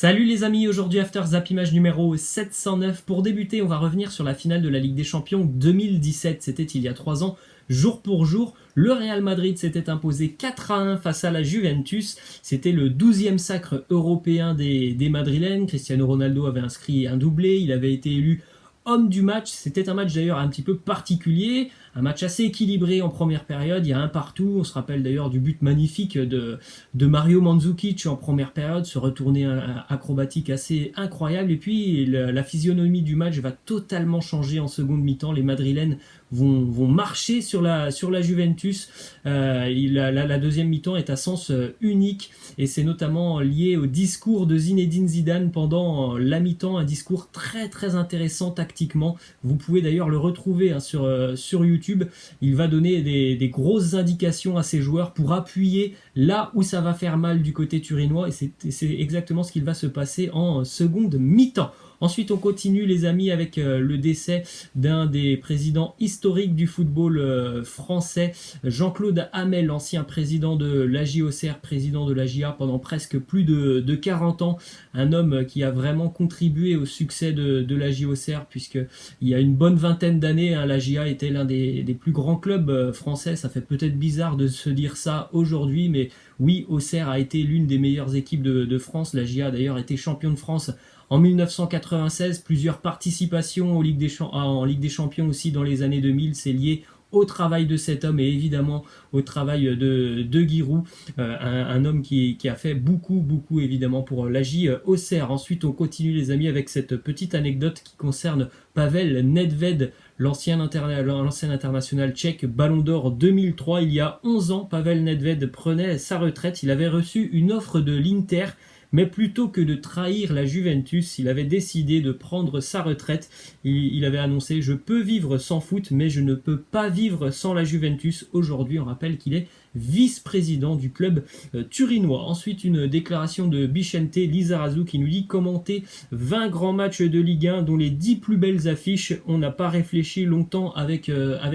Salut les amis, aujourd'hui After Zap Image numéro 709. Pour débuter, on va revenir sur la finale de la Ligue des Champions 2017. C'était il y a 3 ans, jour pour jour. Le Real Madrid s'était imposé 4-1 face à la Juventus. C'était le 12e sacre européen des Madrilènes. Cristiano Ronaldo avait inscrit un doublé, il avait été élu homme du match. C'était un match d'ailleurs un petit peu particulier, un match assez équilibré en première période, il y a un partout, on se rappelle d'ailleurs du but magnifique de Mario Mandzukic en première période, ce retourné acrobatique assez incroyable, et puis la physionomie du match va totalement changer en seconde mi-temps, les Madrilènes vont marcher sur la Juventus. La deuxième mi-temps est à sens unique, et c'est notamment lié au discours de Zinedine Zidane pendant la mi-temps, un discours très très intéressant tactiquement. Vous pouvez d'ailleurs le retrouver sur YouTube. Il va donner des grosses indications à ses joueurs pour appuyer là où ça va faire mal du côté turinois, et c'est exactement ce qu'il va se passer en seconde mi-temps. Ensuite, on continue les amis avec le décès d'un des présidents historiques du football français, Jean-Claude Hamel, ancien président de la JOCR, président de la JA pendant presque plus de 40 ans. Un homme qui a vraiment contribué au succès de la JOCR, puisqu'il y a une bonne vingtaine d'années, la JA était l'un des plus grands clubs français. Ça fait peut-être bizarre de se dire ça aujourd'hui, mais oui, Auxerre a été l'une des meilleures équipes de France. La JA a d'ailleurs été champion de France en 1996, plusieurs participations en Ligue des Champions aussi dans les années 2000, c'est lié au travail de cet homme et évidemment au travail de Giroud, un homme qui a fait beaucoup évidemment pour l'AJ Auxerre. Ensuite, on continue les amis avec cette petite anecdote qui concerne Pavel Nedved, l'ancien international tchèque, Ballon d'Or 2003. Il y a 11 ans, Pavel Nedved prenait sa retraite. Il avait reçu une offre de l'Inter, mais plutôt que de trahir la Juventus, il avait décidé de prendre sa retraite. Il avait annoncé « Je peux vivre sans foot, mais je ne peux pas vivre sans la Juventus ». Aujourd'hui, on rappelle qu'il est vice-président du club turinois. Ensuite, une déclaration de Vicente Lizarazu qui nous dit « Commenter 20 grands matchs de Ligue 1, dont les 10 plus belles affiches. On n'a pas réfléchi longtemps avec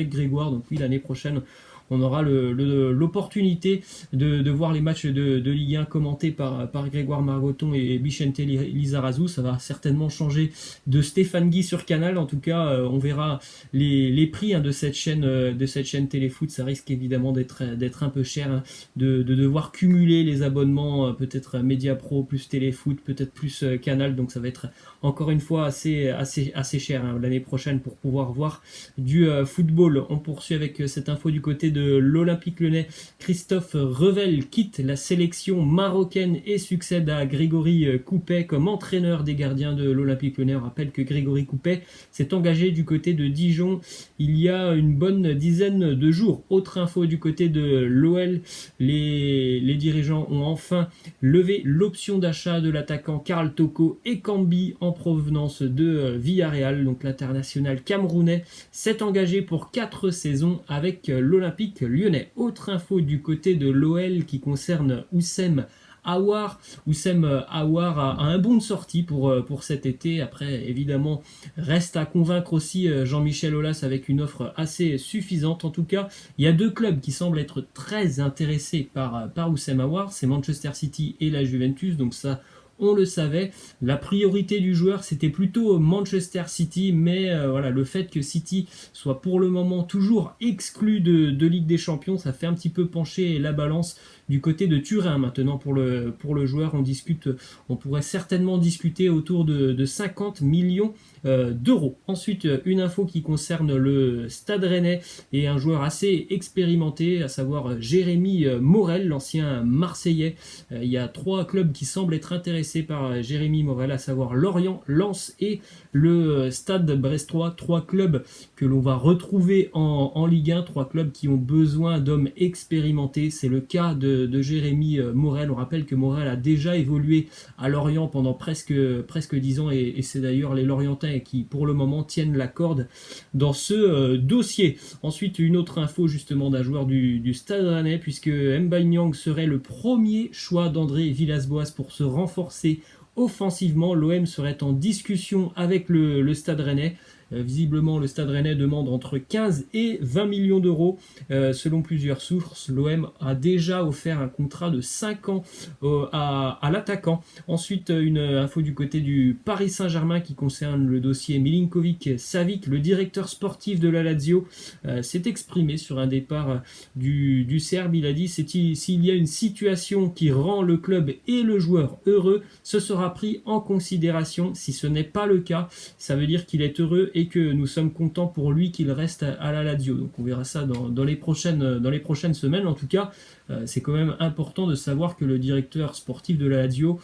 Grégoire ». Donc oui, l'année prochaine, on aura l'opportunité de voir les matchs de Ligue 1 commentés par Grégoire Margoton et Vicente Lizarazu. Ça va certainement changer de Stéphane Guy sur Canal. En tout cas, on verra les prix de cette chaîne Téléfoot. Ça risque évidemment d'être un peu cher, de devoir cumuler les abonnements, peut-être Mediapro plus Téléfoot, peut-être plus Canal. Donc ça va être encore une fois assez cher l'année prochaine pour pouvoir voir du football. On poursuit avec cette info du côté de l'Olympique Lyonnais. Christophe Revel quitte la sélection marocaine et succède à Grégory Coupet comme entraîneur des gardiens de l'Olympique Lyonnais. On rappelle que Grégory Coupet s'est engagé du côté de Dijon il y a une bonne dizaine de jours. Autre info du côté de l'OL, les dirigeants ont enfin levé l'option d'achat de l'attaquant Karl Toko Ekambi en provenance de Villarreal. Donc l'international camerounais s'est engagé pour 4 saisons avec l'Olympique Lyonnais. Autre info du côté de l'OL qui concerne Oussem Aouar. Oussem Aouar a un bon de sortie pour cet été. Après, évidemment, reste à convaincre aussi Jean-Michel Aulas avec une offre assez suffisante. En tout cas, il y a deux clubs qui semblent être très intéressés par Oussem Aouar. C'est Manchester City et la Juventus. Donc ça, on le savait. La priorité du joueur, c'était plutôt Manchester City, mais voilà, le fait que City soit pour le moment toujours exclu de Ligue des Champions, ça fait un petit peu pencher la balance du côté de Turin. Maintenant, pour le joueur, on pourrait certainement discuter autour de 50 millions d'euros. Ensuite, une info qui concerne le Stade Rennais et un joueur assez expérimenté, à savoir Jérémy Morel, l'ancien Marseillais. Il y a 3 clubs qui semblent être intéressés par Jérémy Morel, à savoir Lorient, Lens et le Stade Brestois. 3 clubs que l'on va retrouver en Ligue 1, 3 clubs qui ont besoin d'hommes expérimentés. C'est le cas de Jérémy Morel. On rappelle que Morel a déjà évolué à Lorient pendant presque 10 ans, et c'est d'ailleurs les Lorientais qui pour le moment tiennent la corde dans ce dossier. Ensuite, une autre info justement d'un joueur du Stade Rennais, puisque Mbaye Niang serait le premier choix d'André Villas-Boas pour se renforcer offensivement. L'OM serait en discussion avec le Stade Rennais. Visiblement, le Stade Rennais demande entre 15 et 20 millions d'euros. Selon plusieurs sources, l'OM a déjà offert un contrat de 5 ans à l'attaquant. Ensuite, une info du côté du Paris Saint-Germain qui concerne le dossier Milinkovic-Savic. Le directeur sportif de la Lazio s'est exprimé sur un départ du Serbe. Il a dit s'il y a une situation qui rend le club et le joueur heureux, ce sera pris en considération. Si ce n'est pas le cas, ça veut dire qu'il est heureux et que nous sommes contents pour lui qu'il reste à la Lazio. Donc on verra ça dans les prochaines semaines. En tout cas, c'est quand même important de savoir que le directeur sportif de la Lazio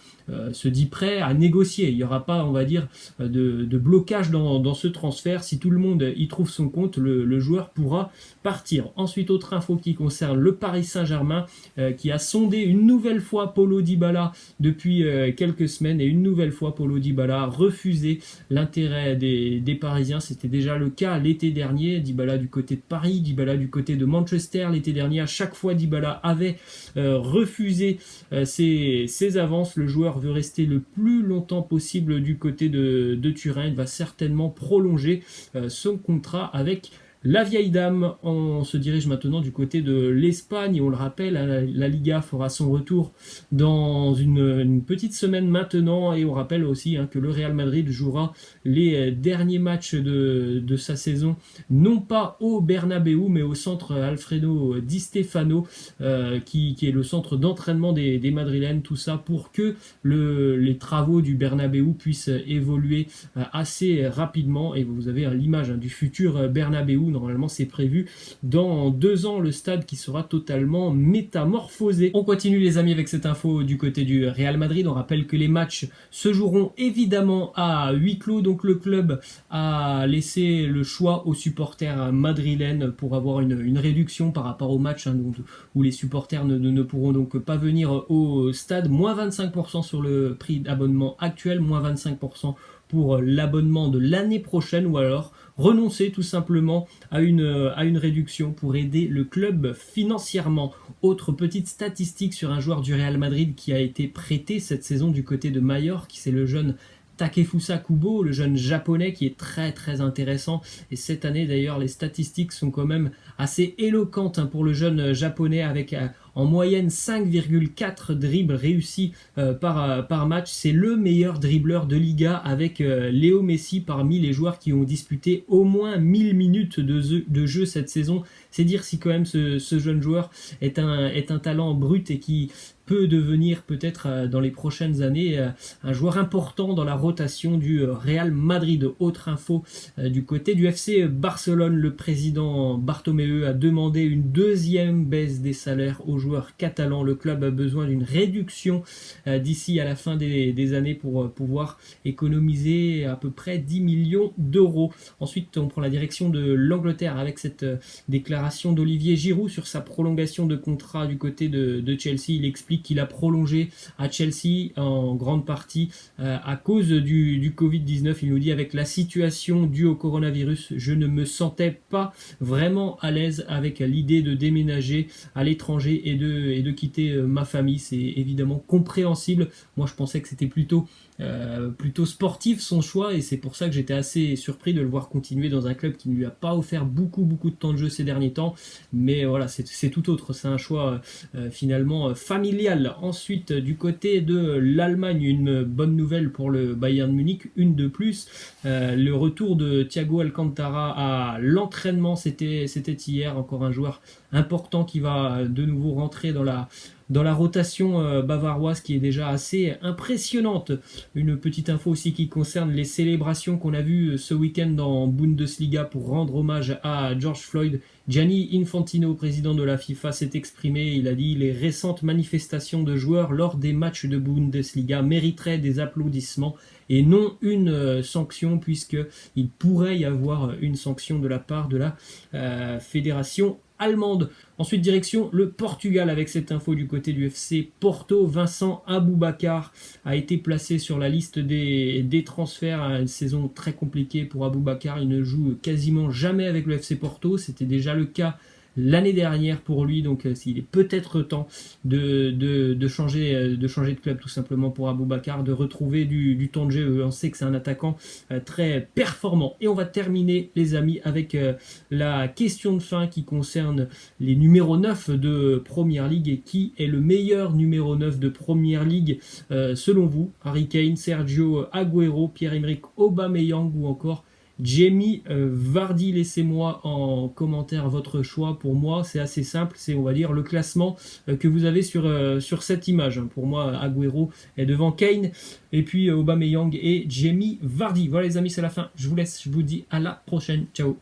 se dit prêt à négocier. Il n'y aura pas, on va dire, de blocage dans ce transfert. Si tout le monde y trouve son compte, le joueur pourra partir. Ensuite, autre info qui concerne le Paris Saint-Germain qui a sondé une nouvelle fois Paulo Dybala depuis quelques semaines, et une nouvelle fois Paulo Dybala a refusé l'intérêt des Parisiens. C'était déjà le cas l'été dernier. Dybala du côté de Paris, Dybala du côté de Manchester. L'été dernier, à chaque fois, Dybala avait refusé ses avances. Le joueur veut rester le plus longtemps possible du côté de Turin. Il va certainement prolonger son contrat avec la vieille dame. On se dirige maintenant du côté de l'Espagne. On le rappelle, la Liga fera son retour dans une petite semaine maintenant. Et on rappelle aussi que le Real Madrid jouera les derniers matchs de sa saison, non pas au Bernabéu, mais au centre Alfredo Di Stefano, qui est le centre d'entraînement des Madrilènes. Tout ça pour que les travaux du Bernabéu puissent évoluer assez rapidement. Et vous avez l'image du futur Bernabéu. Normalement, c'est prévu dans 2 ans, le stade qui sera totalement métamorphosé. On continue les amis avec cette info du côté du Real Madrid. On rappelle que les matchs se joueront évidemment à huis clos. Donc le club a laissé le choix aux supporters madrilènes pour avoir une réduction par rapport au match où les supporters ne pourront donc pas venir au stade. Moins 25% sur le prix d'abonnement actuel, moins 25% pour l'abonnement de l'année prochaine, ou alors renoncer tout simplement à une réduction pour aider le club financièrement. Autre petite statistique sur un joueur du Real Madrid qui a été prêté cette saison du côté de Majorque, c'est le jeune Takefusa Kubo, le jeune japonais qui est très très intéressant. Et cette année d'ailleurs, les statistiques sont quand même assez éloquentes pour le jeune japonais, avec en moyenne 5,4 dribbles réussis par match. C'est le meilleur dribbleur de Liga avec Léo Messi parmi les joueurs qui ont disputé au moins 1000 minutes de jeu cette saison. C'est dire si quand même ce jeune joueur est un talent brut et qui peut devenir peut-être dans les prochaines années un joueur important dans la rotation du Real Madrid. Autre info du côté du FC Barcelone, le président Bartomeu a demandé une deuxième baisse des salaires aux joueurs catalans. Le club a besoin d'une réduction d'ici à la fin des années pour pouvoir économiser à peu près 10 millions d'euros. Ensuite, on prend la direction de l'Angleterre avec cette déclaration d'Olivier Giroud sur sa prolongation de contrat du côté de Chelsea. Il explique qu'il a prolongé à Chelsea en grande partie à cause du Covid-19. Il nous dit: avec la situation due au coronavirus, je ne me sentais pas vraiment à l'aise avec l'idée de déménager à l'étranger et de quitter ma famille. C'est évidemment compréhensible. Moi, je pensais que c'était plutôt sportif son choix, et c'est pour ça que j'étais assez surpris de le voir continuer dans un club qui ne lui a pas offert beaucoup de temps de jeu ces derniers temps. Mais voilà, c'est tout autre. C'est un choix finalement familial. Ensuite, du côté de l'Allemagne, une bonne nouvelle pour le Bayern Munich, une de plus. Le retour de Thiago Alcantara à l'entraînement, c'était hier. Encore un joueur important qui va de nouveau rentrer dans la rotation bavaroise, qui est déjà assez impressionnante. Une petite info aussi qui concerne les célébrations qu'on a vues ce week-end en Bundesliga pour rendre hommage à George Floyd. Gianni Infantino, président de la FIFA, s'est exprimé. Il a dit: les récentes manifestations de joueurs lors des matchs de Bundesliga mériteraient des applaudissements et non une sanction, puisqu'il pourrait y avoir une sanction de la part de la fédération allemande. Ensuite, direction le Portugal avec cette info du côté du FC Porto. Vincent Aboubakar a été placé sur la liste des transferts. Une saison très compliquée pour Aboubakar. Il ne joue quasiment jamais avec le FC Porto. C'était déjà le cas l'année dernière pour lui, donc il est peut-être temps de changer de club tout simplement pour Aboubacar, de retrouver du temps de jeu. On sait que c'est un attaquant très performant. Et on va terminer les amis avec la question de fin qui concerne les numéros 9 de Première Ligue et qui est le meilleur numéro 9 de Première Ligue selon vous? Harry Kane, Sergio Agüero, Pierre-Emerick Aubameyang ou encore Jamie Vardy? Laissez-moi en commentaire votre choix. Pour moi, c'est assez simple. C'est, on va dire, le classement que vous avez sur cette image. Pour moi, Agüero est devant Kane. Et puis Aubameyang et Jamie Vardy. Voilà les amis, c'est la fin. Je vous laisse. Je vous dis à la prochaine. Ciao.